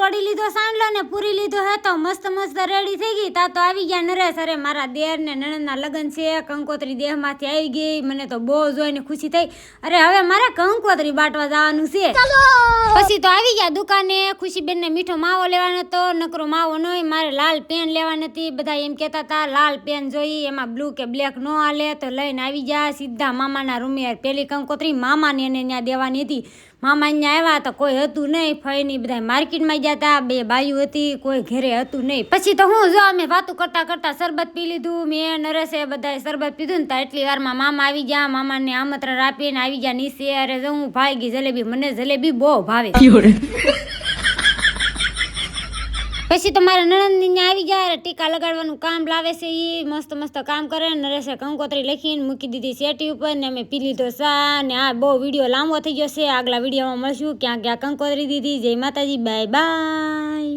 તોડી લીધો સાંડલો ને પૂરી લીધો હે તો મસ્ત મસ્ત રેડી થઈ ગઈ. તા તો આવી ગયા નરેશ. અરે મારા દેર ને નણંદના લગ્ન છે, કંકોત્રી દેહમાંથી આવી ગઈ. મને તો બહુ જોઈને ખુશી થઈ. અરે હવે મારે કંકોત્રી બાટવા જવાનું છે. પછી તો આવી ગયા દુકાને. ખુશીબેન ને મીઠો માવો લેવાનો હતો, નકરો માવો નહોય. મારે લાલ પેન લેવાની હતી. બધા એમ કહેતા હતા લાલ પેન જોઈ, એમાં બ્લુ કે બ્લેક નો હાલે. તો લઈને આવી ગયા સીધા મામાના રૂમે. પેલી કંકોત્રી મામાને એને ત્યાં દેવાની હતી. મામા અહીંયા આવ્યા તો કોઈ હતું નહીં. ફઈની બધા માર્કેટમાં ગયા હતા. બે બાયું હતી, કોઈ ઘરે હતું નહીં. પછી તો હું જો અમે વાતું કરતા કરતા શરબત પી લીધું. મેં નરેશે બધાએ શરબત પીધું ને તો એટલી વારમાં મામા આવી ગયા. મામાને આમંત્રણ આપીને આવી ગયા નીચે. અરે જો હું ભાઈ ગઈ જલેબી. મને જલેબી બહુ ભાવે. પછી તો મારા નણંદ આવી ગયા. ટીકા લગાડવાનું કામ લાવે છે. એ મસ્ત મસ્ત કામ કરે. નરેશે કંકોત્રી લખીને મૂકી દીધી સેટી ઉપર ને અમે પી લીધો ચા. ને આ બહુ વિડીયો લાંબો થઈ ગયો છે. આગલા વિડીયોમાં મળશું ક્યાં ક્યાં કંકોત્રી દીધી. જય માતાજી, બાય બાય.